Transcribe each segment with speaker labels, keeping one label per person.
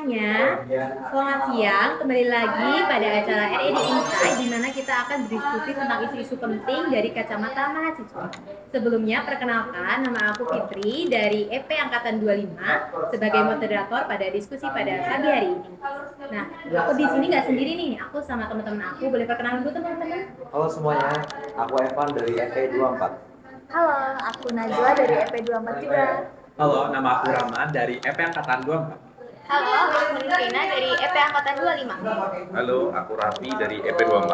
Speaker 1: semuanya, selamat siang. Kembali lagi pada acara RED Insight, di mana kita akan berdiskusi tentang isu-isu penting dari kacamata mahasiswa. Sebelumnya, perkenalkan, nama aku Fitri dari EP Angkatan 25 sebagai moderator pada diskusi pada pagi hari ini. Nah, aku di sini nggak sendiri nih, aku sama teman-teman aku. Boleh perkenalan dulu teman-teman?
Speaker 2: Halo semuanya, aku Evan dari EP24.
Speaker 3: Halo, aku Najwa dari EP24 juga.
Speaker 4: Halo, nama aku Rahman dari EP Angkatan 24.
Speaker 1: Halo, aku Nifrina dari EP Angkatan 25.
Speaker 5: Halo, aku Raffi dari EP24.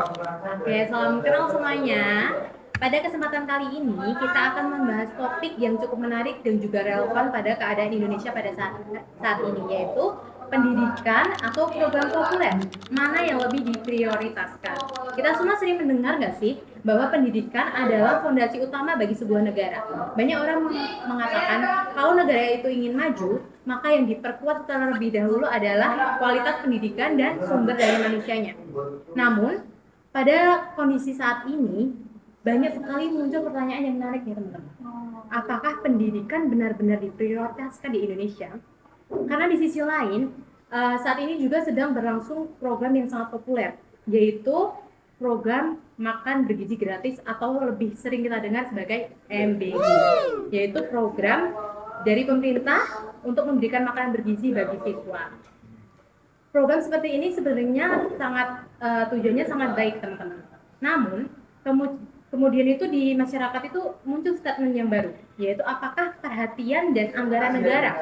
Speaker 1: Oke, salam kenal semuanya. Pada kesempatan kali ini, kita akan membahas topik yang cukup menarik dan juga relevan pada keadaan Indonesia pada saat ini, yaitu pendidikan atau program populer. Mana yang lebih diprioritaskan? Kita semua sering mendengar nggak sih bahwa pendidikan adalah fondasi utama bagi sebuah negara. Banyak orang mengatakan kalau negara itu ingin maju, maka yang diperkuat terlebih dahulu adalah kualitas pendidikan dan sumber daya manusianya. Namun, pada kondisi saat ini, banyak sekali muncul pertanyaan yang menarik nih teman-teman. Apakah pendidikan benar-benar diprioritaskan di Indonesia? Karena di sisi lain, saat ini juga sedang berlangsung program yang sangat populer, yaitu program makan bergizi gratis atau lebih sering kita dengar sebagai MBG, yaitu program dari pemerintah untuk memberikan makanan bergizi bagi siswa. Program seperti ini sebenarnya tujuannya sangat baik teman-teman. Namun kemudian itu di masyarakat itu muncul statement yang baru, yaitu apakah perhatian dan anggaran negara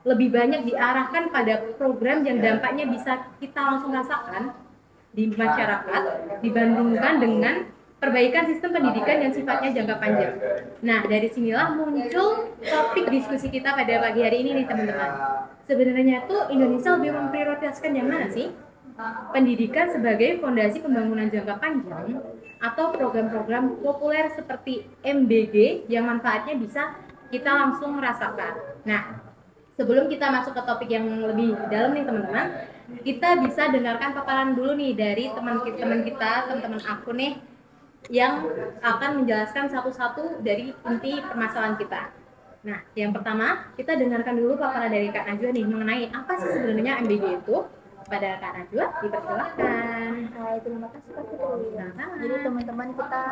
Speaker 1: lebih banyak diarahkan pada program yang dampaknya bisa kita langsung rasakan di masyarakat dibandingkan dengan perbaikan sistem pendidikan yang sifatnya jangka panjang. Nah, dari sinilah muncul topik diskusi kita pada pagi hari ini nih teman-teman. Sebenarnya tuh Indonesia lebih memprioritaskan yang mana sih? Pendidikan sebagai fondasi pembangunan jangka panjang atau program-program populer seperti MBG yang manfaatnya bisa kita langsung rasakan. Nah, sebelum kita masuk ke topik yang lebih dalam nih teman-teman, kita bisa dengarkan paparan dulu nih dari teman-teman aku nih yang akan menjelaskan satu-satu dari inti permasalahan kita. Nah, yang pertama kita dengarkan dulu paparan dari Kak Najwa nih mengenai apa sih sebenarnya MBG itu. Pada Kak Najwa, dipersilakan.
Speaker 3: Hai, terima kasih Kak Fitri. Jadi teman-teman kita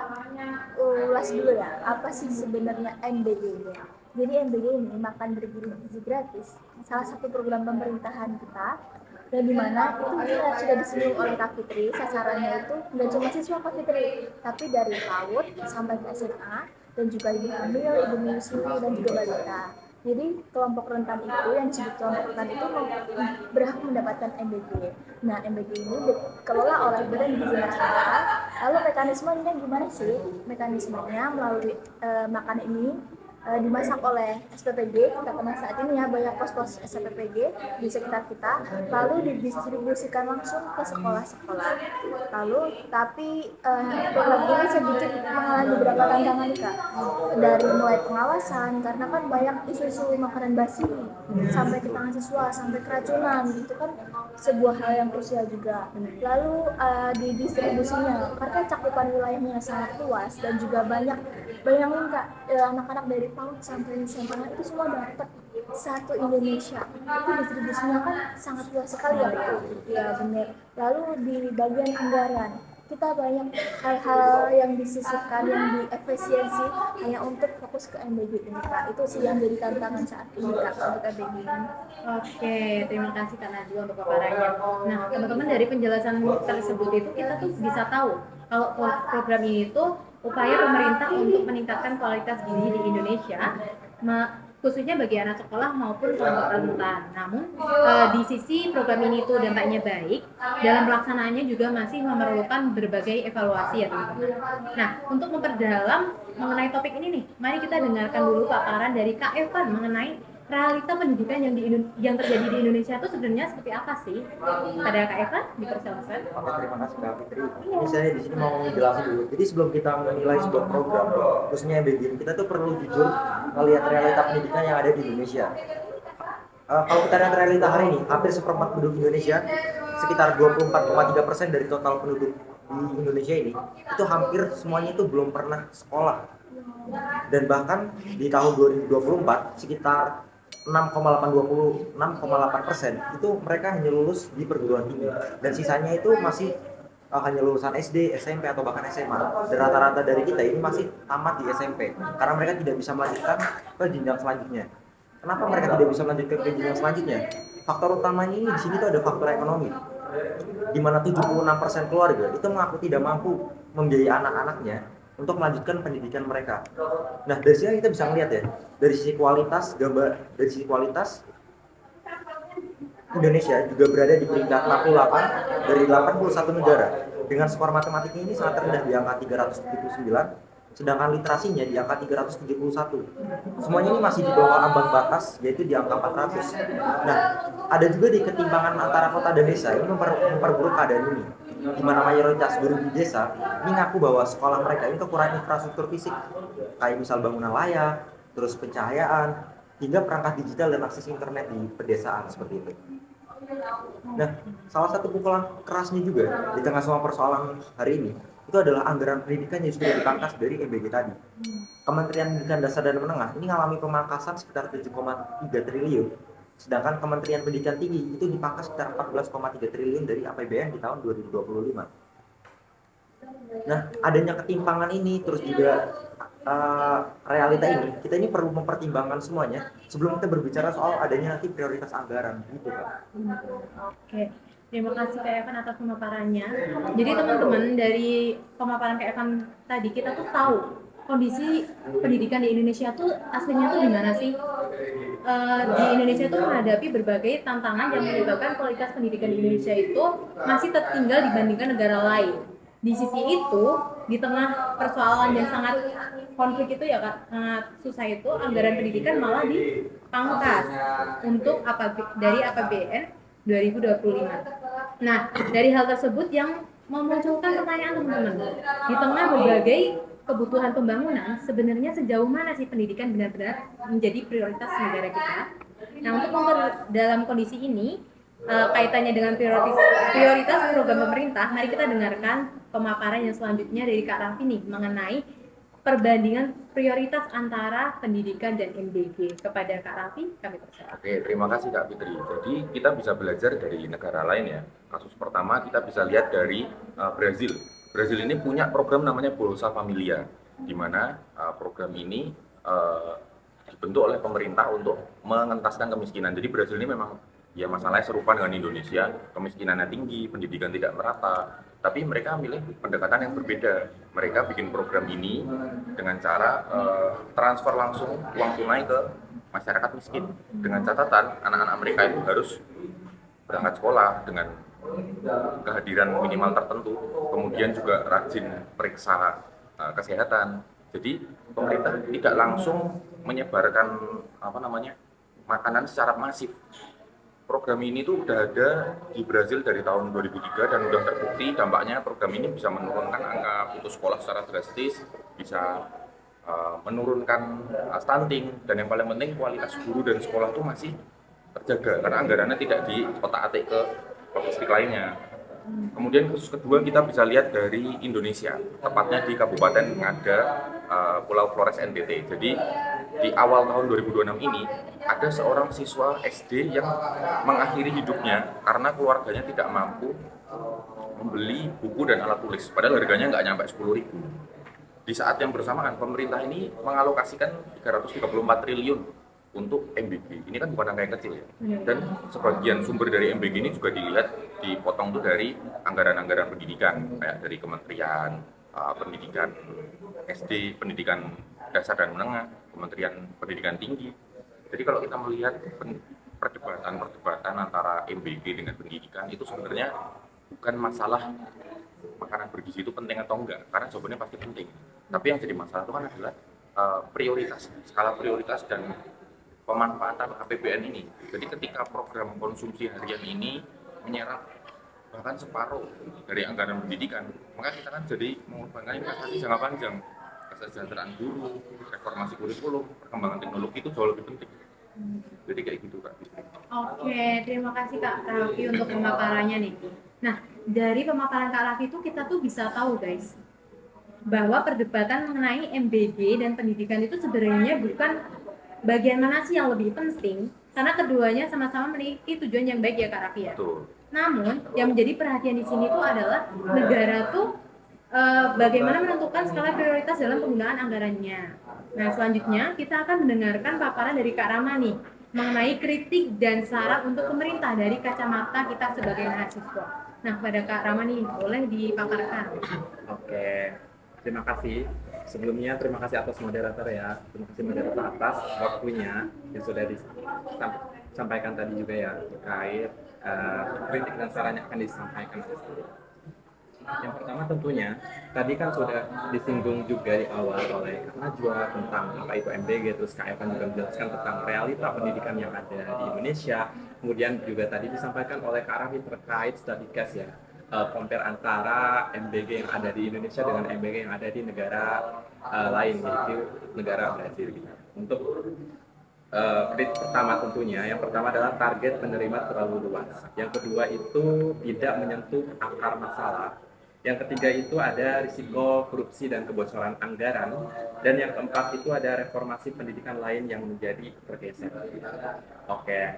Speaker 3: ulas dulu ya, apa sih sebenarnya MBG ini? Jadi MBG ini makan bergizi gratis, salah satu program pemerintahan kita, dan dimana itu sudah disinggung oleh Kak Fitri, sasarannya itu nggak cuma siswa Kak Fitri, tapi dari PAUD sampai ke SMA, dan juga ibu hamil, ibu menyusui, dan juga balita. Jadi kelompok rentan itu, yang disebut kelompok rentan itu berhak mendapatkan MBG. Nah, MBG ini dikelola oleh Badan Gizi Nasional. Lalu mekanismenya gimana sih? Mekanismenya melalui makan ini dimasak oleh SPPG. Kita kenal saat ini ya banyak pos-pos SPPG di sekitar kita, lalu didistribusikan langsung ke sekolah-sekolah. Lalu tapi program ini sedikit mengalami beberapa tantangan Kak, dari mulai pengawasan karena kan banyak isu-isu makanan basi sampai ke tangan siswa, sampai keracunan, itu kan sebuah hal yang krusial juga. Lalu di distribusinya karena cakupan wilayahnya sangat luas dan juga banyak, bayangin Kak, anak-anak dari PAUD sampai SMA itu semua dapat satu Indonesia. Itu distribusinya kan sangat luas sekali ya Kak. Ya benar. Lalu di bagian anggaran kita banyak hal-hal yang disisihkan, yang diefisiensi hanya untuk fokus ke MBG ini Kak. Itu sih yang jadi tantangan saat ini Kak untuk MBG ini.
Speaker 1: Oke, terima kasih Kak Najwa untuk paparannya. Nah, teman-teman dari penjelasan tersebut itu kita tuh bisa tahu kalau program ini tuh upaya pemerintah untuk meningkatkan kualitas gizi di Indonesia, khususnya bagi anak sekolah maupun kelompok rentan. Namun di sisi program ini tuh dampaknya baik, dalam pelaksanaannya juga masih memerlukan berbagai evaluasi ya teman-teman. Nah, untuk memperdalam mengenai topik ini nih, mari kita dengarkan dulu paparan dari Kak Evan mengenai realita pendidikan yang terjadi di Indonesia itu sebenarnya seperti apa sih? Pada Kak Evan, dipersilakan.
Speaker 2: Oke, terima kasih Kak Fitri. Ini saya di sini mau menjelaskan dulu. Jadi sebelum kita menilai sebuah program, khususnya MBG, kita tuh perlu jujur melihat realita pendidikan yang ada di Indonesia. Kalau kita lihat realita hari ini, hampir seperempat penduduk Indonesia, sekitar 24,3% dari total penduduk di Indonesia ini, itu hampir semuanya itu belum pernah sekolah. Dan bahkan di tahun 2024, sekitar 6,8% itu mereka hanya lulus di perguruan tinggi, dan sisanya itu masih hanya lulusan SD, SMP atau bahkan SMA. Dan rata-rata dari kita ini masih tamat di SMP karena mereka tidak bisa melanjutkan ke jenjang selanjutnya. Kenapa mereka tidak bisa melanjutkan ke jenjang selanjutnya? Faktor utamanya ini di sini tuh ada faktor ekonomi, di mana 76% keluarga itu mengaku tidak mampu membiayai anak-anaknya untuk melanjutkan pendidikan mereka. Nah, dari sini kita bisa melihat ya, dari sisi kualitas dari sisi kualitas Indonesia juga berada di peringkat 68 dari 81 negara. Dengan skor matematiknya ini sangat rendah di angka 379, sedangkan literasinya di angka 371. Semuanya ini masih di bawah ambang batas, yaitu di angka 400. Nah, ada juga di ketimpangan antara kota dan desa ini memperburuk keadaan ini, di mana mayoritas guru di desa ini ngaku bahwa sekolah mereka ini kekurangan infrastruktur fisik, kayak misal bangunan layak, terus pencahayaan, hingga perangkat digital dan akses internet di pedesaan seperti itu. Nah, salah satu pukulan kerasnya juga di tengah semua persoalan hari ini itu adalah anggaran pendidikan yang sudah dipangkas dari MBG tadi. Kementerian Pendidikan Dasar dan Menengah ini mengalami pemangkasan sekitar 7,3 triliun, sedangkan Kementerian Pendidikan Tinggi itu dipangkas sekitar 14,3 triliun dari APBN di tahun 2025. Nah, adanya ketimpangan ini terus juga realita ini, kita ini perlu mempertimbangkan semuanya sebelum kita berbicara soal adanya nanti prioritas anggaran gitu Kak.
Speaker 1: Oke, terima kasih Kak Evan atas pemaparannya. Jadi teman-teman, dari pemaparan Kak Evan tadi kita tuh tahu kondisi pendidikan di Indonesia tuh aslinya tuh gimana sih. Di Indonesia tuh menghadapi berbagai tantangan yang menyebabkan kualitas pendidikan di Indonesia itu masih tertinggal dibandingkan negara lain. Di sisi itu, di tengah persoalan yang sangat konflik itu ya Kak, sangat susah itu, anggaran pendidikan malah dipangkas untuk dari APBN 2025. Nah, dari hal tersebut yang memunculkan pertanyaan teman-teman, di tengah berbagai kebutuhan pembangunan, sebenarnya sejauh mana sih pendidikan benar-benar menjadi prioritas negara kita? Nah, untuk dalam kondisi ini, kaitannya dengan prioritas program pemerintah, mari kita dengarkan pemaparan yang selanjutnya dari Kak Raffi nih mengenai perbandingan prioritas antara pendidikan dan MBG. Kepada Kak Raffi, kami persilakan.
Speaker 5: Oke, terima kasih Kak Fitri. Jadi kita bisa belajar dari negara lain ya. Kasus pertama kita bisa lihat dari Brazil. Brazil ini punya program namanya Bolsa Familia, di mana program ini dibentuk oleh pemerintah untuk mengentaskan kemiskinan. Jadi Brazil ini memang ya masalahnya serupa dengan Indonesia, kemiskinannya tinggi, pendidikan tidak merata. Tapi mereka milih pendekatan yang berbeda. Mereka bikin program ini dengan cara transfer langsung uang tunai ke masyarakat miskin. Dengan catatan anak-anak mereka itu harus berangkat sekolah dengan kehadiran minimal tertentu, kemudian juga rajin periksa kesehatan. Jadi pemerintah tidak langsung menyebarkan makanan secara masif. Program ini tuh udah ada di Brazil dari tahun 2003 dan udah terbukti dampaknya. Program ini bisa menurunkan angka putus sekolah secara drastis, bisa menurunkan stunting, dan yang paling penting kualitas guru dan sekolah itu masih terjaga karena anggarannya tidak diotak-atik ke logistik lainnya. Kemudian kasus kedua kita bisa lihat dari Indonesia, tepatnya di Kabupaten Ngada, Pulau Flores NTT. Jadi di awal tahun 2026 ini ada seorang siswa SD yang mengakhiri hidupnya karena keluarganya tidak mampu membeli buku dan alat tulis, padahal harganya nggak nyampe 10.000. Di saat yang bersamaan pemerintah ini mengalokasikan 334 triliun untuk MBG. Ini kan bukan angka yang kecil ya. Dan sebagian sumber dari MBG ini juga dilihat dipotong tuh dari anggaran-anggaran pendidikan, kayak dari Kementerian Pendidikan SD, Pendidikan Dasar dan Menengah, Kementerian Pendidikan Tinggi. Jadi kalau kita melihat perdebatan antara MBG dengan pendidikan itu sebenarnya bukan masalah makanan bergizi itu penting atau enggak, karena jawabannya pasti penting. Tapi yang jadi masalah itu kan adalah prioritas, skala prioritas dan pemanfaatan APBN ini. Jadi ketika program konsumsi harian ini menyerap bahkan separuh dari anggaran pendidikan, maka kita kan jadi mengorbankan investasi jangka panjang, kesejahteraan guru, reformasi kurikulum, perkembangan teknologi itu jauh lebih penting. Jadi kayak gitu Kak.
Speaker 1: Oke, terima kasih Kak Raffi untuk pemaparannya nih. Nah, dari pemaparan Kak Raffi itu kita tuh bisa tahu guys, bahwa perdebatan mengenai MBG dan pendidikan itu sebenarnya bukan bagian mana sih yang lebih penting? Karena keduanya sama-sama memiliki tujuan yang baik ya Kak Raffi ya.
Speaker 5: Betul.
Speaker 1: Namun yang menjadi perhatian di sini tuh adalah negara tuh bagaimana menentukan skala prioritas dalam penggunaan anggarannya. Nah selanjutnya kita akan mendengarkan paparan dari Kak Rama nih mengenai kritik dan saran untuk pemerintah dari kacamata kita sebagai mahasiswa. Nah kepada Kak Rama nih boleh dipaparkan.
Speaker 4: Oke, terima kasih. Sebelumnya terima kasih atas moderator ya. Terima kasih moderator atas waktunya yang sudah disampaikan tadi juga ya terkait kritik dan saran yang akan disampaikan oleh saya. Yang pertama tentunya tadi kan sudah disinggung juga di awal oleh Kak Najwa tentang apa itu MBG, terus Kak Evan juga menjelaskan tentang realita pendidikan yang ada di Indonesia. Kemudian juga tadi disampaikan oleh Kak Raffi terkait study case ya, compare antara MBG yang ada di Indonesia dengan MBG yang ada di negara lain, yaitu negara Brazil gitu. Untuk kritik pertama tentunya, yang pertama adalah target penerima terlalu luas. Yang kedua itu tidak menyentuh akar masalah. Yang ketiga itu ada risiko korupsi dan kebocoran anggaran. Dan yang keempat itu ada reformasi pendidikan lain yang menjadi tergeser. Oke,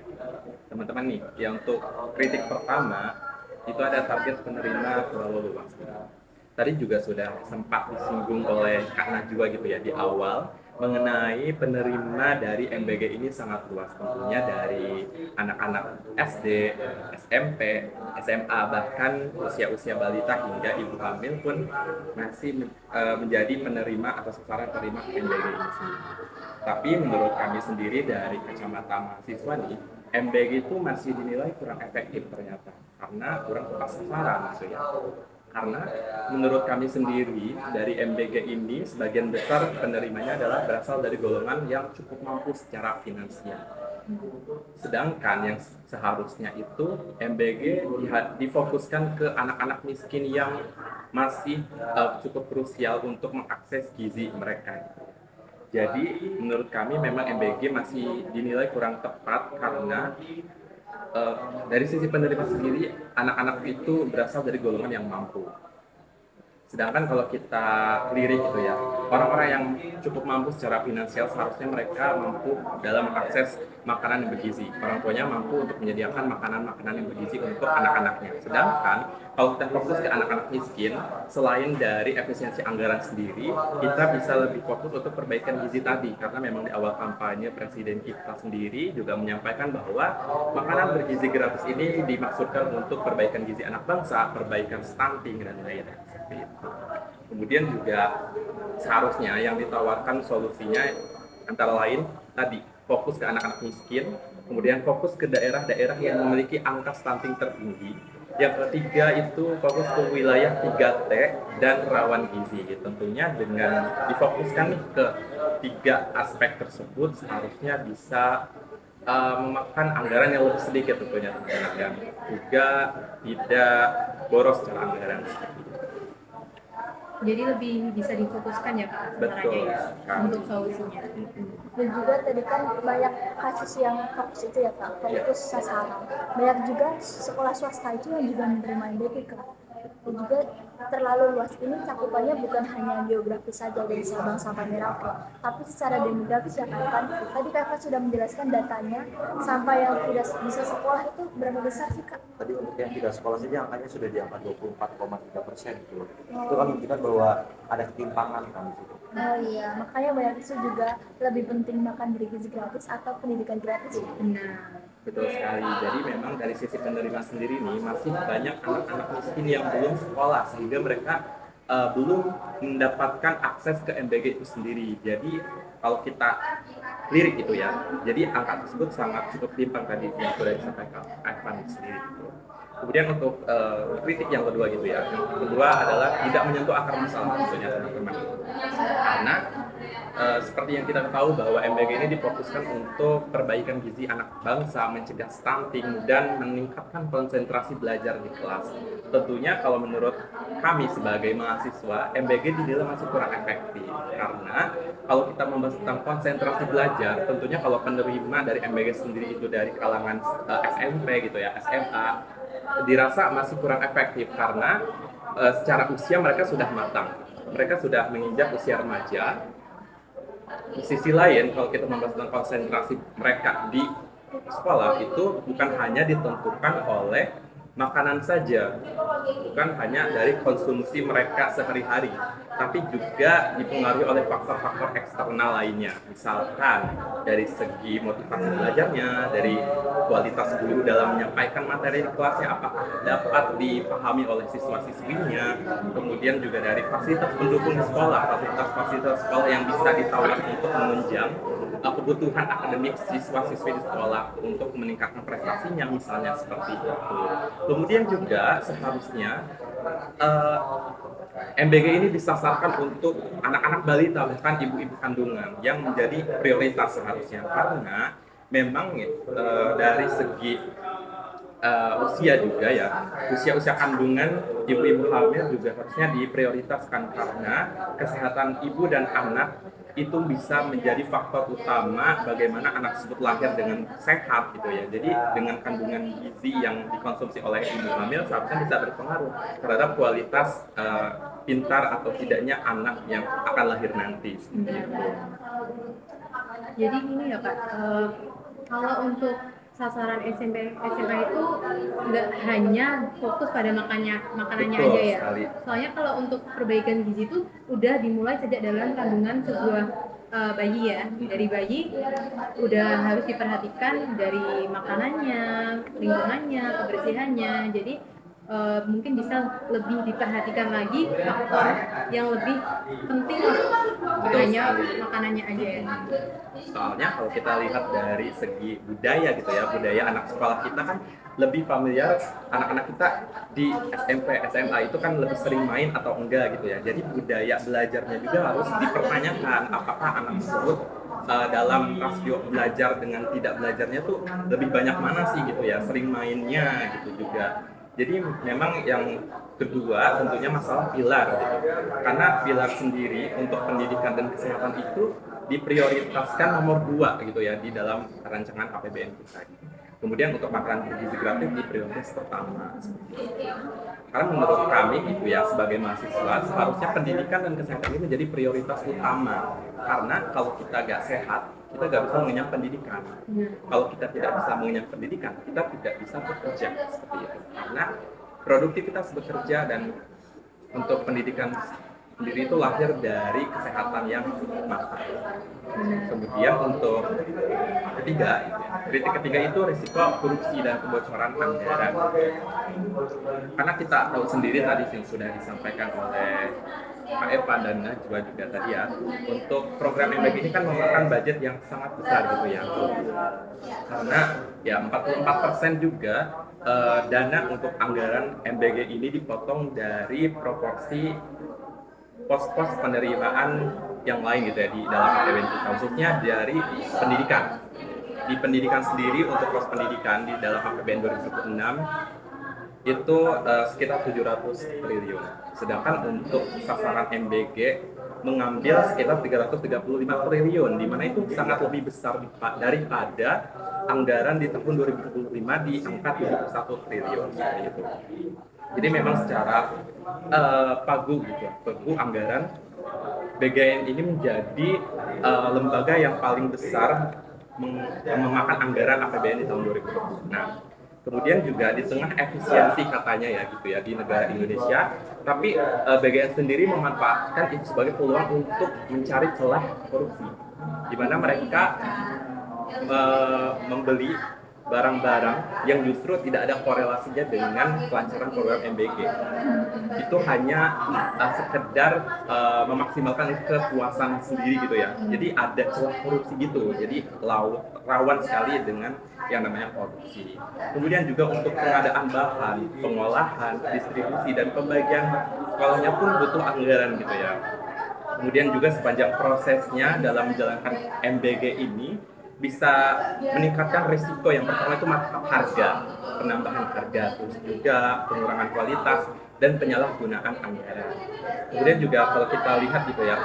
Speaker 4: teman-teman nih, yang untuk kritik pertama itu ada target penerima terlalu luas. Tadi juga sudah sempat disinggung oleh Kak Najwa gitu ya di awal mengenai penerima dari MBG ini sangat luas, tentunya dari anak-anak SD, SMP, SMA, bahkan usia-usia balita hingga ibu hamil pun masih menjadi penerima atau sasaran penerima MBG ini sendiri. Tapi menurut kami sendiri dari kacamata mahasiswa nih, MBG itu masih dinilai kurang efektif ternyata karena kurang tepat sasaran gitu ya. Karena menurut kami sendiri dari MBG ini sebagian besar penerimanya adalah berasal dari golongan yang cukup mampu secara finansial. Sedangkan yang seharusnya itu MBG difokuskan ke anak-anak miskin yang masih cukup krusial untuk mengakses gizi mereka. Jadi menurut kami memang MBG masih dinilai kurang tepat karena dari sisi penerima sendiri, anak-anak itu berasal dari golongan yang mampu. Sedangkan kalau kita lirik gitu ya, orang-orang yang cukup mampu secara finansial seharusnya mereka mampu dalam mengakses makanan yang bergizi. Orang tuanya mampu untuk menyediakan makanan-makanan yang bergizi untuk anak-anaknya. Sedangkan kalau kita fokus ke anak-anak miskin, selain dari efisiensi anggaran sendiri, kita bisa lebih fokus untuk perbaikan gizi tadi. Karena memang di awal kampanye Presiden kita sendiri juga menyampaikan bahwa makanan bergizi gratis ini dimaksudkan untuk perbaikan gizi anak bangsa, perbaikan stunting, dan lain-lain. Kemudian juga seharusnya yang ditawarkan solusinya antara lain tadi fokus ke anak-anak miskin, kemudian fokus ke daerah-daerah yang memiliki angka stunting tertinggi. Yang ketiga itu fokus ke wilayah 3T dan rawan gizi. Tentunya dengan difokuskan nih ke tiga aspek tersebut seharusnya bisa memakan anggaran yang lebih sedikit tentunya teman-teman, dan juga tidak boros secara anggaran seperti itu.
Speaker 1: Jadi lebih bisa difokuskan ya Kak sebenarnya ya untuk solusinya.
Speaker 3: Dan juga tadi kan banyak kasus yang fokus itu ya Kak, fokus sasaran. Banyak juga sekolah swasta itu yang juga menerima MBG Kak. Dan juga terlalu luas ini cakupannya bukan hanya geografis saja dari Sabang sampai Merauke, tapi secara demografis ya Kak. Tadi Kakak sudah menjelaskan datanya, sampai yang tidak bisa sekolah itu berapa besar sih Kak?
Speaker 2: Tadi untuk yang tidak sekolah saja angkanya sudah di angka 24,3% gitu. Itu kan menunjukkan bahwa ada ketimpangan kan di situ.
Speaker 3: Oh iya, makanya banyak itu juga lebih penting makan bergizi gratis atau pendidikan gratis.
Speaker 1: Benar.
Speaker 4: Betul sekali. Jadi memang dari sisi penerima sendiri nih masih banyak anak-anak miskin yang belum sekolah sehingga mereka belum mendapatkan akses ke MBG itu sendiri. Jadi kalau kita lirik itu ya, jadi angka tersebut sangat cukup timpang tadi yang sudah disampaikan Evan sendiri. Kemudian untuk kritik yang kedua gitu ya, yang kedua adalah tidak menyentuh akar masalah tentunya teman-teman. Karena seperti yang kita tahu bahwa MBG ini difokuskan untuk perbaikan gizi anak bangsa, mencegah stunting, dan meningkatkan konsentrasi belajar di kelas. Tentunya kalau menurut kami sebagai mahasiswa, MBG dinilai masih kurang efektif. Karena kalau kita membahas tentang konsentrasi belajar, tentunya kalau penerima dari MBG sendiri itu dari kalangan SMP gitu ya, SMA, dirasa masih kurang efektif karena secara usia mereka sudah matang. Mereka sudah menginjak usia remaja, Di sisi lain, kalau kita membahas tentang konsentrasi mereka di sekolah itu bukan hanya ditentukan oleh makanan saja, bukan hanya dari konsumsi mereka sehari-hari, tapi juga dipengaruhi oleh faktor-faktor eksternal lainnya. Misalkan dari segi motivasi belajarnya, dari kualitas guru dalam menyampaikan materi di kelasnya apakah dapat dipahami oleh siswa-siswinya, kemudian juga dari fasilitas pendukung di sekolah, fasilitas sekolah yang bisa ditawarkan untuk menunjang kebutuhan akademik siswa-siswi di sekolah untuk meningkatkan prestasinya, misalnya seperti itu. Kemudian juga seharusnya MBG ini disasarkan untuk anak-anak balita, bahkan ibu-ibu kandungan yang menjadi prioritas seharusnya, karena memang dari segi usia juga ya, usia kandungan ibu-ibu hamil juga harusnya diprioritaskan karena kesehatan ibu dan anak itu bisa menjadi faktor utama bagaimana anak tersebut lahir dengan sehat gitu ya. Jadi dengan kandungan gizi yang dikonsumsi oleh ibu hamil seharusnya bisa berpengaruh terhadap kualitas pintar atau tidaknya anak yang akan lahir nanti seperti itu.
Speaker 1: Jadi ini ya Kak, kalau untuk sasaran SMP SMA itu nggak hanya fokus pada makanannya
Speaker 4: Betul
Speaker 1: aja ya.
Speaker 4: sekali.
Speaker 1: Soalnya kalau untuk perbaikan gizi itu udah dimulai sejak dalam kandungan sebuah bayi ya. Dari bayi udah harus diperhatikan dari makanannya, lingkungannya, kebersihannya. Jadi mungkin bisa lebih diperhatikan lagi faktor yang lebih penting lah, bukan hanya makanannya aja ya.
Speaker 4: Soalnya kalau kita lihat dari segi budaya gitu ya, budaya anak sekolah kita kan lebih familiar, anak-anak kita di SMP, SMA itu kan lebih sering main atau enggak gitu ya. Jadi budaya belajarnya juga harus dipertanyakan, apakah anak tersebut dalam rasio belajar dengan tidak belajarnya tuh lebih banyak mana sih gitu ya, sering mainnya gitu juga. Jadi memang yang kedua tentunya masalah pilar gitu. Karena pilar sendiri untuk pendidikan dan kesehatan itu diprioritaskan nomor 2 gitu ya di dalam rancangan APBN kita. Kemudian untuk makanan bergizi gratis di prioritas pertama. Karena menurut kami gitu ya, sebagai mahasiswa seharusnya pendidikan dan kesehatan ini menjadi prioritas utama. Karena kalau kita gak sehat, kita gak bisa mengenyam pendidikan. Kalau kita tidak bisa mengenyam pendidikan, kita tidak bisa bekerja seperti itu. Karena produktivitas bekerja dan untuk pendidikan sendiri itu lahir dari kesehatan yang matang. Kemudian untuk ketiga, kritik ketiga itu risiko korupsi dan kebocoran anggaran. Karena kita tahu sendiri tadi yang sudah disampaikan oleh Kak Eva dan Najwa juga tadi ya, untuk program MBG ini kan memakan budget yang sangat besar gitu ya. Karena ya 44% juga dana untuk anggaran MBG ini dipotong dari proporsi pos-pos penerimaan yang lain gitu ya di dalam APBN kita, khususnya dari pendidikan. Di pendidikan sendiri untuk pos pendidikan di dalam APBN 2006 itu sekitar 700 triliun. Sedangkan untuk sasaran MBG mengambil sekitar 335 triliun, di mana itu sangat lebih besar daripada anggaran di tahun 2025 di angka 71 triliun seperti itu. Jadi memang secara pagu gitu, pagu anggaran BGN ini menjadi lembaga yang paling besar memakan anggaran APBN di tahun 2026. Kemudian juga di tengah efisiensi katanya ya gitu ya di negara Indonesia, tapi BGN sendiri memanfaatkan itu sebagai peluang untuk mencari celah korupsi, di mana mereka membeli barang-barang yang justru tidak ada korelasinya dengan kelancaran program MBG. Itu hanya sekedar memaksimalkan kepuasan sendiri gitu ya. Jadi ada celah korupsi gitu. Jadi rawan sekali dengan yang namanya korupsi. Kemudian juga untuk pengadaan bahan, pengolahan, distribusi dan pembagian sekolahnya pun butuh anggaran gitu ya. Kemudian juga sepanjang prosesnya dalam menjalankan MBG ini bisa meningkatkan risiko. Yang pertama itu harga, penambahan harga, terus juga pengurangan kualitas dan penyalahgunaan anggaran. Kemudian juga kalau kita lihat gitu ya,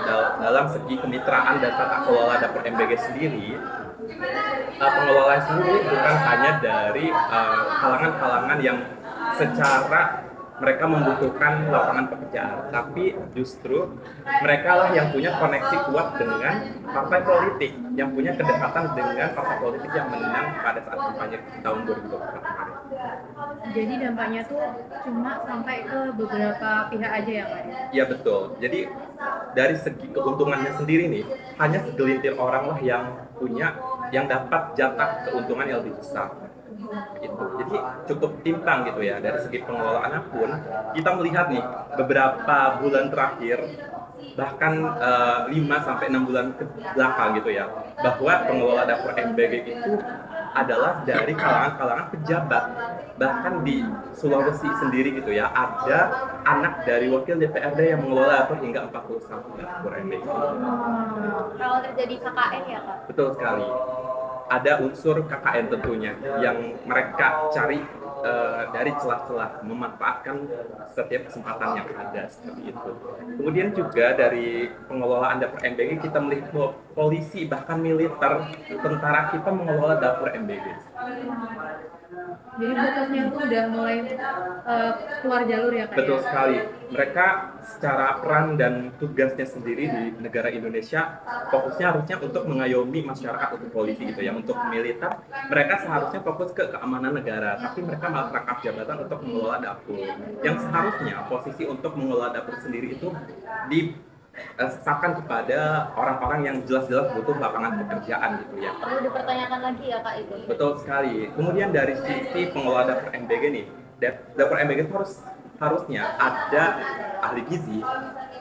Speaker 4: dalam segi kemitraan dan tata kelola dapur MBG sendiri, pengelola sendiri bukan hanya dari kalangan-kalangan yang secara mereka membutuhkan lapangan pekerjaan, tapi justru mereka lah yang punya koneksi kuat dengan partai politik, yang punya kedekatan dengan partai politik yang menang pada saat kampanye tahun 2024 kemarin.
Speaker 1: Jadi dampaknya tuh cuma sampai ke beberapa pihak aja ya Pak?
Speaker 4: Iya betul. Jadi dari segi keuntungannya sendiri nih, hanya segelintir orang lah yang dapat jatah keuntungan yang lebih besar. Itu. Jadi cukup timpang gitu ya. Dari segi pengelolaannya pun kita melihat nih beberapa bulan terakhir, bahkan 5 sampai 6 bulan ke belakang gitu ya, bahwa pengelola dapur MBG itu adalah dari kalangan-kalangan pejabat. Bahkan di Sulawesi sendiri gitu ya, ada anak dari wakil DPRD yang mengelola dapur hingga 41 dapur MBG.
Speaker 3: Kalau terjadi KKN ya Kak?
Speaker 4: Betul sekali. Ada unsur KKN tentunya yang mereka cari dari celah-celah, memanfaatkan setiap kesempatan yang ada seperti itu. Kemudian juga dari pengelolaan dapur MBG kita melihat bahwa polisi bahkan militer, tentara kita mengelola dapur MBG.
Speaker 1: Jadi fokusnya tuh udah mulai keluar jalur ya Kak?
Speaker 4: Betul
Speaker 1: Ya?
Speaker 4: sekali. Mereka secara peran dan tugasnya sendiri di negara Indonesia fokusnya harusnya untuk mengayomi masyarakat, untuk polisi gitu ya, untuk militer mereka seharusnya fokus ke keamanan negara, tapi mereka malah rangkap jabatan untuk mengelola dapur. Yang seharusnya posisi untuk mengelola dapur sendiri itu disesakan kepada orang-orang yang jelas-jelas butuh lapangan pekerjaan gitu ya.
Speaker 3: Perlu dipertanyakan lagi ya Kak itu?
Speaker 4: Betul sekali. Kemudian dari sisi pengelola dapur MBG nih, dapur MBG itu harusnya ada ahli gizi,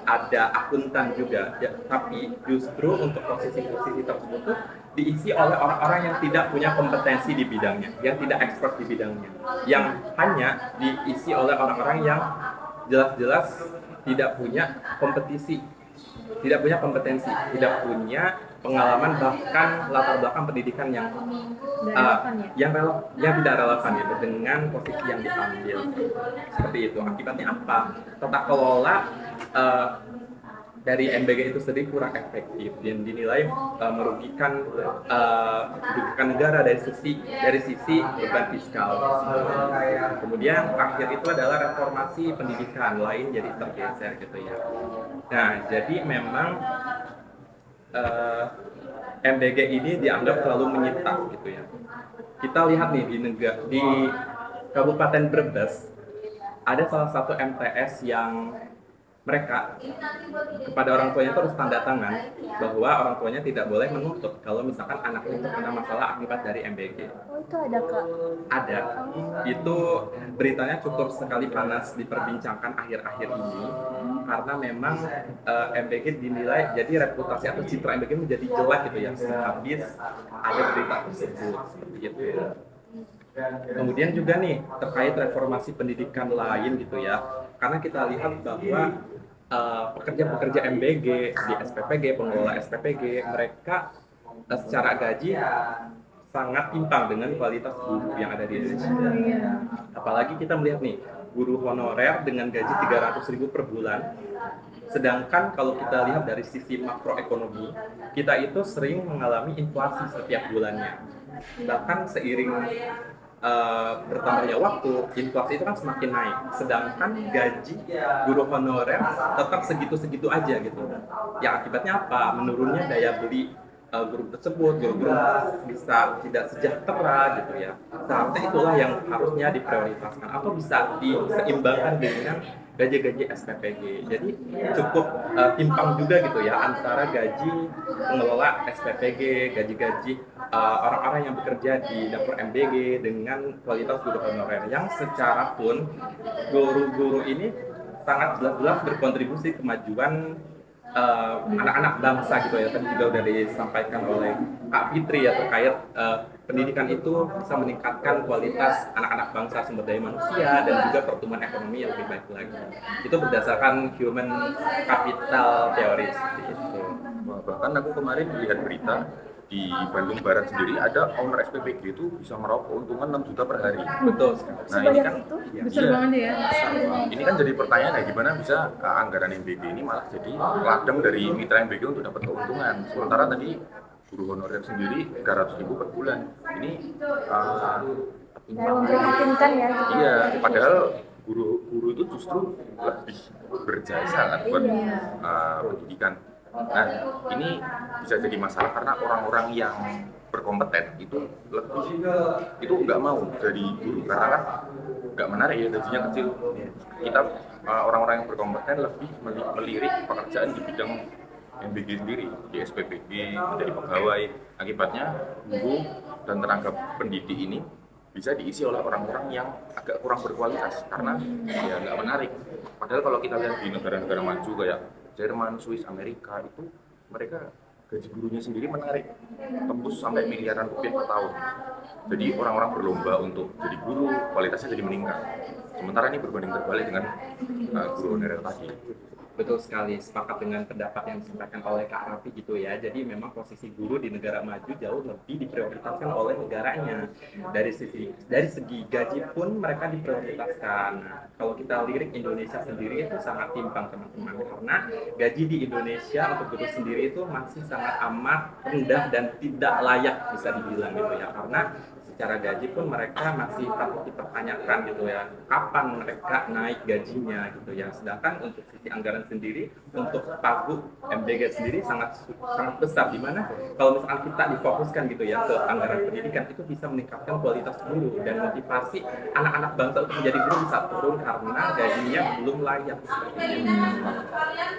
Speaker 4: ada akuntan juga, ya, tapi justru untuk posisi-posisi tersebut tuh diisi oleh orang-orang yang tidak punya kompetensi di bidangnya, yang tidak expert di bidangnya, yang hanya diisi oleh orang-orang yang jelas-jelas tidak punya kompetensi, tidak punya pengalaman, bahkan latar belakang pendidikan yang yang tidak relevan gitu dengan posisi yang diambil. Seperti itu. Akibatnya apa? Tata kelola dari MBG itu sendiri kurang efektif dan dinilai merugikan negara dari sisi beban fiskal. Kemudian terakhir itu adalah reformasi pendidikan lain jadi tergeser gitu ya. Nah, jadi memang MBG ini dianggap terlalu menyita gitu ya. Kita lihat nih di Kabupaten Brebes ada salah satu MTS yang mereka kepada orang tuanya itu harus tanda tangan bahwa orang tuanya tidak boleh menuntut kalau misalkan anaknya itu kena masalah akibat dari MBG.
Speaker 3: Oh itu ada Kak?
Speaker 4: Ada. Itu beritanya cukup sekali panas diperbincangkan akhir-akhir ini karena memang MBG dinilai, jadi reputasi atau citra MBG menjadi jelek gitu ya sehabis ada berita tersebut seperti itu. Kemudian juga nih terkait reformasi pendidikan lain gitu ya, karena kita lihat bahwa pekerja-pekerja MBG di SPPG, pengelola SPPG, mereka secara gaji sangat timpang dengan kualitas guru yang ada di Indonesia. Apalagi kita melihat nih, guru honorer dengan gaji 300.000 per bulan, sedangkan kalau kita lihat dari sisi makroekonomi, kita itu sering mengalami inflasi setiap bulannya. Bahkan seiring bertambahnya waktu, inflasi itu kan semakin naik, sedangkan gaji guru honorer tetap segitu-segitu aja gitu. Ya akibatnya apa? Menurunnya daya beli guru tersebut, guru-guru bisa tidak sejahtera gitu ya. Seharusnya itulah yang harusnya diprioritaskan atau bisa diseimbangkan dengan gaji-gaji SPPG. Jadi cukup timpang juga gitu ya antara gaji pengelola SPPG, gaji-gaji orang-orang yang bekerja di dapur MBG dengan kualitas guru honorer yang secara pun guru-guru ini sangat jelas-jelas berkontribusi kemajuan anak-anak bangsa gitu ya. Tadi juga udah disampaikan oleh Kak Fitri ya terkait pendidikan itu bisa meningkatkan kualitas anak-anak bangsa, sumber daya manusia, dan juga pertumbuhan ekonomi yang lebih baik lagi. Itu berdasarkan human capital theory seperti itu.
Speaker 5: Bahkan aku kemarin melihat berita di Bandung Barat sendiri ada owner SPPG itu bisa meraup keuntungan 6 juta per hari.
Speaker 4: Betul sekali.
Speaker 5: Nah ini kan
Speaker 1: Besar banget ya.
Speaker 5: ini kan jadi pertanyaan ya, gimana bisa anggaran MBG ini malah jadi ladang dari mitra MBG untuk dapat keuntungan. Sementara tadi guru honorer sendiri 300.000 per bulan. Ini
Speaker 3: memprihatinkan ya.
Speaker 5: iya, padahal guru itu justru lebih berjasa kan buat pendidikan. Nah, ini bisa jadi masalah karena orang-orang yang berkompeten itu lebih itu nggak mau jadi guru karena kan nggak menarik ya, gajinya kecil. Kita orang-orang yang berkompeten lebih melirik pekerjaan di bidang MBG sendiri, di SPPG, menjadi pegawai. Akibatnya guru dan tenaga pendidik ini bisa diisi oleh orang-orang yang agak kurang berkualitas karena ya nggak menarik. Padahal kalau kita lihat di negara-negara maju kayak Jerman, Swiss, Amerika itu mereka gaji gurunya sendiri menarik, tembus sampai miliaran rupiah per tahun. Jadi orang-orang berlomba untuk jadi guru, kualitasnya jadi meningkat. Sementara ini berbanding terbalik dengan guru honorer tadi.
Speaker 4: Betul sekali, sepakat dengan pendapat yang disampaikan oleh Kak Raffi gitu ya. Jadi memang posisi guru di negara maju jauh lebih diprioritaskan oleh negaranya. Dari segi gaji pun mereka diprioritaskan. Nah, kalau kita lirik Indonesia sendiri itu sangat timpang teman-teman, karena gaji di Indonesia untuk guru sendiri itu masih sangat amat rendah dan tidak layak bisa dibilang gitu ya. Karena secara gaji pun mereka masih patut dipertanyakan gitu ya, kapan mereka naik gajinya gitu ya. Sedangkan untuk sisi anggaran sendiri untuk pagu MBG sendiri sangat besar, dimana kalau misalkan kita difokuskan gitu ya ke anggaran pendidikan, itu bisa meningkatkan kualitas guru dan motivasi anak-anak bangsa untuk menjadi guru bisa turun karena gajinya belum layak.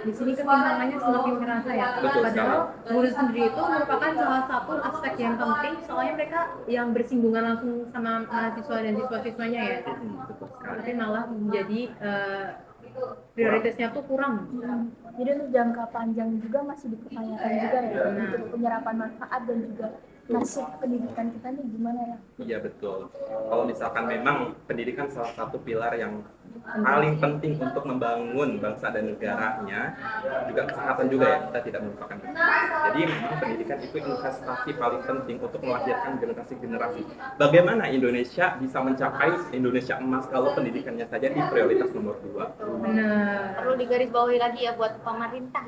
Speaker 1: Di sini ketimpangannya semakin terasa ya.
Speaker 4: Betul
Speaker 1: Padahal guru sendiri itu merupakan salah satu aspek yang penting, soalnya mereka yang bersinggungan langsung sama mahasiswa dan siswa-siswanya ya.
Speaker 4: Betul sekali.
Speaker 1: Tapi malah menjadi prioritasnya tuh kurang.
Speaker 3: Jadi untuk jangka panjang juga masih dipertanyakan juga ya, untuk penyerapan manfaat dan juga nasib pendidikan kita nih gimana ya?
Speaker 4: Iya betul. Kalau misalkan memang pendidikan salah satu pilar yang paling penting untuk membangun bangsa dan negaranya, juga kesehatan juga ya, kita tidak melupakan kesehatan. Jadi memang pendidikan itu investasi paling penting untuk melahirkan generasi-generasi. Bagaimana Indonesia bisa mencapai Indonesia emas kalau pendidikannya saja di prioritas nomor 2?
Speaker 1: Benar.
Speaker 6: Perlu digarisbawahi lagi ya buat pemerintah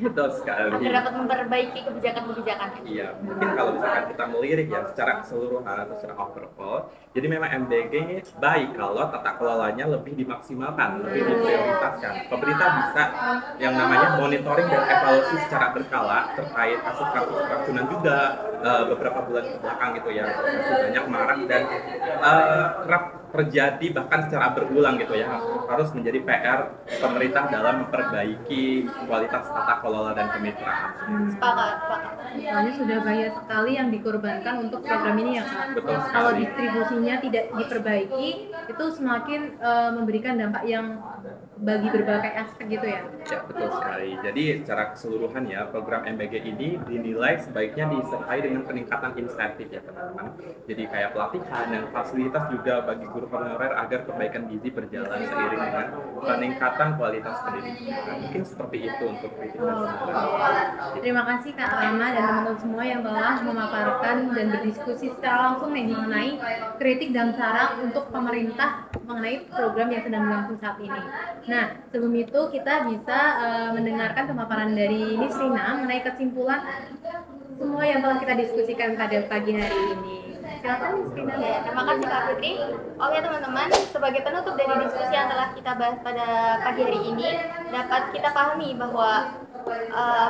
Speaker 4: Betul sekali.
Speaker 6: agar dapat memperbaiki kebijakan-kebijakannya.
Speaker 4: Iya, mungkin kalau misalkan kita melirik ya secara keseluruhan atau secara overall, jadi memang MBG baik kalau tata kelolanya lebih dimaksimalkan, lebih diprioritaskan. Pemerintah bisa yang namanya monitoring dan evaluasi secara berkala terkait kasus-kasus keracunan juga beberapa bulan belakang gitu ya, masih banyak marak dan kerap terjadi bahkan secara berulang gitu ya, harus menjadi PR pemerintah dalam memperbaiki kualitas tata kelola dan kemitraan.
Speaker 6: Sepakat.
Speaker 1: Soalnya sudah banyak sekali yang dikorbankan untuk program ini ya Kak.
Speaker 4: Betul sekali.
Speaker 1: Kalau distribusinya tidak diperbaiki, itu semakin memberikan dampak yang bagi berbagai aspek gitu ya.
Speaker 4: Ya, betul sekali. Jadi secara keseluruhan ya, program MBG ini dinilai sebaiknya disertai dengan peningkatan insentif ya teman-teman. Jadi kayak pelatihan dan fasilitas juga bagi guru honorer agar perbaikan gizi berjalan seiring dengan peningkatan kualitas pendidikan. Mungkin seperti itu untuk prioritas.
Speaker 1: Terima kasih Kak Rama dan teman-teman semua yang telah memaparkan dan berdiskusi secara langsung nih mengenai kritik dan saran untuk pemerintah mengenai program yang sedang berlangsung saat ini. Nah, sebelum itu kita bisa mendengarkan pemaparan dari Miss Rina mengenai kesimpulan semua yang telah kita diskusikan pada pagi hari ini. Silakan Miss Rina.
Speaker 6: Ya, terima kasih Kak Fitri. Oke teman-teman, sebagai penutup dari diskusi yang telah kita bahas pada pagi hari ini, dapat kita pahami bahwa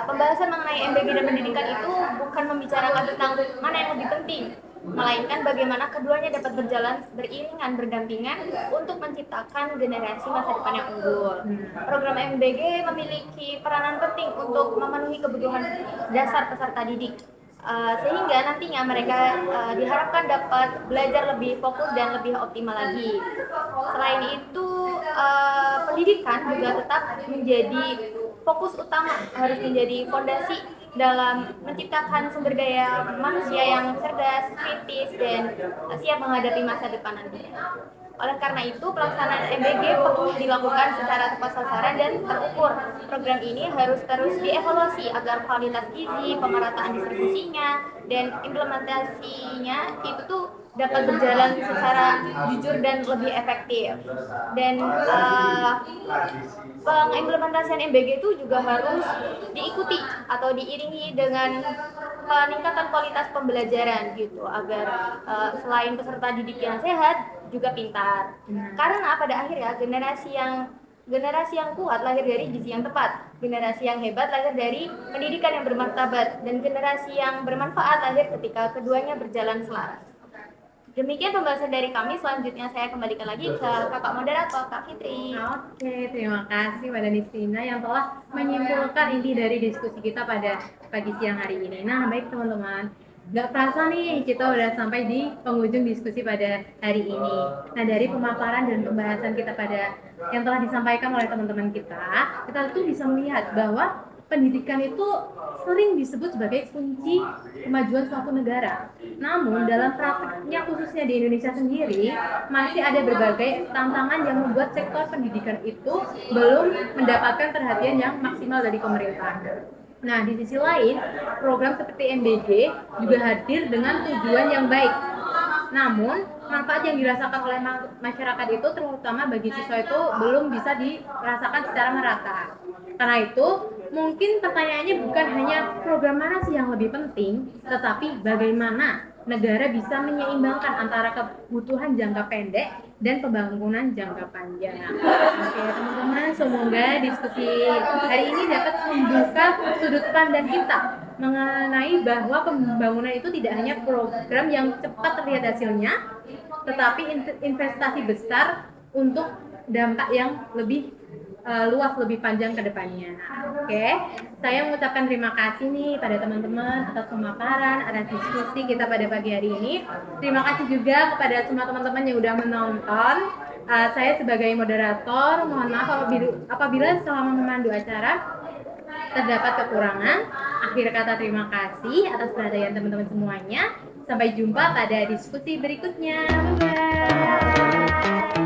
Speaker 6: pembahasan mengenai MBG dan pendidikan itu bukan membicarakan tentang mana yang lebih penting, melainkan bagaimana keduanya dapat berjalan beriringan, berdampingan untuk menciptakan generasi masa depan yang unggul. Program MBG memiliki peranan penting untuk memenuhi kebutuhan dasar peserta didik, sehingga nantinya mereka diharapkan dapat belajar lebih fokus dan lebih optimal lagi. Selain itu, pendidikan juga tetap menjadi fokus utama, harus menjadi fondasi dalam menciptakan sumber daya manusia yang cerdas, kritis, dan siap menghadapi masa depan nanti. Oleh karena itu, pelaksanaan MBG perlu dilakukan secara tepat sasaran dan terukur. Program ini harus terus dievaluasi agar kualitas gizi, pemerataan distribusinya, dan implementasinya itu tuh dapat berjalan secara jujur dan lebih efektif. Dan pengimplementasian MBG itu juga harus diikuti atau diiringi dengan peningkatan kualitas pembelajaran gitu agar selain peserta didik yang sehat juga pintar. Karena pada akhirnya generasi yang kuat lahir dari gizi yang tepat, generasi yang hebat lahir dari pendidikan yang bermartabat, dan generasi yang bermanfaat lahir ketika keduanya berjalan selaras. Demikian pembahasan dari kami. Selanjutnya saya kembalikan lagi ke kakak moderator, Kak Fitri.
Speaker 1: Oke, terima kasih Mbak Nistina yang telah menyimpulkan inti dari diskusi kita pada pagi siang hari ini. Nah, baik teman-teman, nggak terasa nih kita udah sampai di penghujung diskusi pada hari ini. Nah, dari pemaparan dan pembahasan kita pada yang telah disampaikan oleh teman-teman kita tuh bisa melihat bahwa pendidikan itu sering disebut sebagai kunci kemajuan suatu negara. Namun dalam praktiknya khususnya di Indonesia sendiri masih ada berbagai tantangan yang membuat sektor pendidikan itu belum mendapatkan perhatian yang maksimal dari pemerintah. Nah, di sisi lain, program seperti MBG juga hadir dengan tujuan yang baik. Namun, manfaat yang dirasakan oleh masyarakat itu terutama bagi siswa itu belum bisa dirasakan secara merata. Karena itu, mungkin pertanyaannya bukan hanya program mana sih yang lebih penting, tetapi bagaimana negara bisa menyeimbangkan antara kebutuhan jangka pendek dan pembangunan jangka panjang. Oke teman-teman, semoga diskusi hari ini dapat membuka sudut pandang kita mengenai bahwa pembangunan itu tidak hanya program yang cepat terlihat hasilnya, tetapi investasi besar untuk dampak yang lebih luas, lebih panjang ke depannya. Oke, saya mengucapkan terima kasih nih pada teman-teman atas pemaparan, atas diskusi kita pada pagi hari ini. Terima kasih juga kepada semua teman-teman yang udah menonton. Saya sebagai moderator, mohon maaf apabila selama memandu acara terdapat kekurangan. Akhir kata terima kasih atas perhatian teman-teman semuanya. Sampai jumpa pada diskusi berikutnya. Bye-bye.